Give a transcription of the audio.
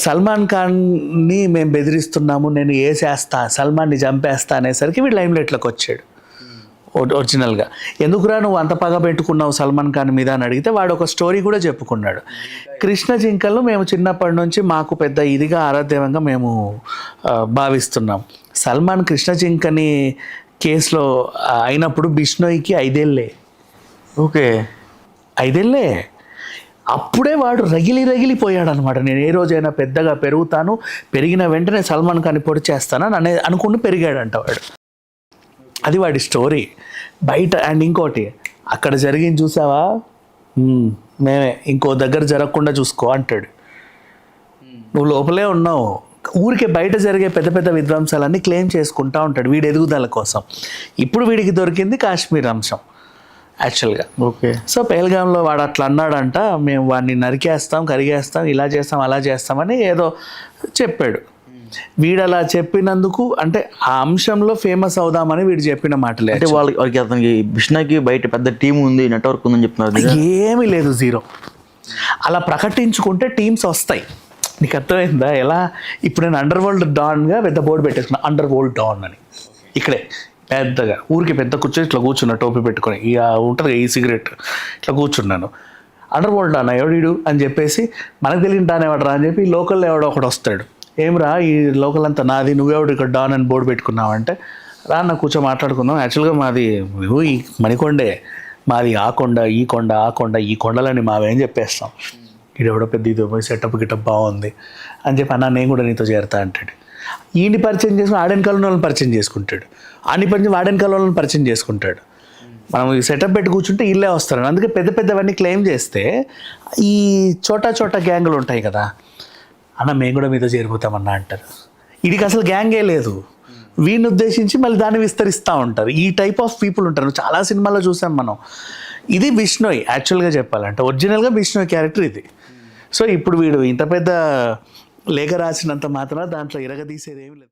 సల్మాన్ ఖాన్ని మేము బెదిరిస్తున్నాము, నేను వేసేస్తా, సల్మాన్ని చంపేస్తా అనేసరికి వీడు లైమ్ లైట్లోకి వచ్చాడు ఒరిజినల్గా. ఎందుకురా నువ్వు అంత పగ పెట్టుకున్నావు సల్మాన్ ఖాన్ మీద అని అడిగితే వాడు ఒక స్టోరీ కూడా చెప్పుకున్నాడు. కృష్ణ జింకలు మేము చిన్నప్పటి నుంచి మాకు పెద్ద ఇదిగా ఆరాధ్యంగా మేము భావిస్తున్నాం. సల్మాన్ కృష్ణ జింకని కేసులో అయినప్పుడు బిష్ణోయ్కి 5 ఏళ్ళే. ఓకే, 5 ఏళ్ళే. అప్పుడే వాడు రగిలిపోయాడు అనమాట. నేను ఏ రోజైనా పెద్దగా పెరుగుతాను, పెరిగిన వెంటనే సల్మాన్ ఖాన్ని పొడి చేస్తానని అనుకుని పెరిగాడంట వాడు. అది వాడి స్టోరీ బయట. అండ్ ఇంకోటి అక్కడ జరిగింది చూసావా, మేమే ఇంకో దగ్గర జరగకుండా చూసుకో అంటాడు. నువ్వు లోపలే ఉన్నావు. ఊరికే బయట జరిగే పెద్ద పెద్ద విధ్వంసాలన్నీ క్లెయిమ్ చేసుకుంటా ఉంటాడు వీడి ఎదుగుదల కోసం. ఇప్పుడు వీడికి దొరికింది కాశ్మీర్ అంశం యాక్చువల్గా. ఓకే. సో పెహల్గాంలో వాడు అట్లా అన్నాడంట, మేము వాడిని నరికేస్తాం, కరిగేస్తాం, ఇలా చేస్తాం, అలా చేస్తామని ఏదో చెప్పాడు. వీడు అలా చెప్పినందుకు అంటే ఆ అంశంలో ఫేమస్ అవుదామని వీడు చెప్పిన మాటలే. అంటే వాళ్ళకి అతనికి బిష్నాకి బయట పెద్ద టీం ఉంది, నెట్వర్క్ ఉందని చెప్తున్నారు. ఏమీ లేదు, 0. అలా ప్రకటించుకుంటే టీమ్స్ వస్తాయి. నీకు అర్థమైందా ఎలా? ఇప్పుడు నేను అండర్ వరల్డ్ డాన్గా పెద్ద బోర్డు పెట్టేసుకున్నా, అండర్ వరల్డ్ డాన్ అని. ఇక్కడే పెద్దగా ఊరికి పెద్ద కూర్చొని ఇట్లా కూర్చున్నా, టోపీ పెట్టుకొని, ఇక ఉంటుంది ఈ సిగరెట్ ఇట్లా కూర్చున్నాను. అండర్ వరల్డ్ డాన్ ఎవడు అని చెప్పేసి మనకు తెలియని డాన్ ఎవడరా అని చెప్పి లోకల్లో ఎవడో ఒకడు వస్తాడు. ఏమిరా ఈ లోకల్ అంతా నాది, నువ్వెవడు ఇక్కడ డాన్ అని బోర్డు పెట్టుకున్నావంటే, రా నా కూర్చో మాట్లాడుకుందాం, యాక్చువల్గా మాది ఈ మణికొండే, మాది ఆ కొండ, ఈ కొండ, ఆ కొండ, ఈ కొండలని మావేం చెప్పేస్తాం. ఈడెవడో పెద్ద ఇది పోయి సెటప్ గిటప్ బాగుంది అని చెప్పి అన్న నేను కూడా నీతో చేరతా అంటాడు. ఈయన్ని పరిచయం చేసుకుని ఆడెనకాల వాళ్ళని పరిచయం చేసుకుంటాడు, ఆని పరిచయం ఆడెనకాల వాళ్ళని పరిచయం చేసుకుంటాడు. మనం ఈ సెటప్ పెట్టి కూర్చుంటే ఇల్లే వస్తారు. అందుకే పెద్ద పెద్దవన్నీ క్లెయిమ్ చేస్తే ఈ చోటా గ్యాంగులు ఉంటాయి కదా, అన్న మేము కూడా మీతో చేరిపోతామన్నా అంటారు. వీడికి అసలు గ్యాంగే లేదు, వీడిని ఉద్దేశించి మళ్ళీ దాన్ని విస్తరిస్తూ ఉంటారు. ఈ టైప్ ఆఫ్ పీపుల్ ఉంటారు, చాలా సినిమాల్లో చూసాం మనం. ఇది బిష్ణోయ్ యాక్చువల్గా చెప్పాలంటే, ఒరిజినల్గా బిష్ణోయ్ క్యారెక్టర్ ఇది. సో ఇప్పుడు వీడు ఇంత పెద్ద లేఖ రాసినంత మాత్రం దాంట్లో ఇరగదీసేది ఏమి లేదు.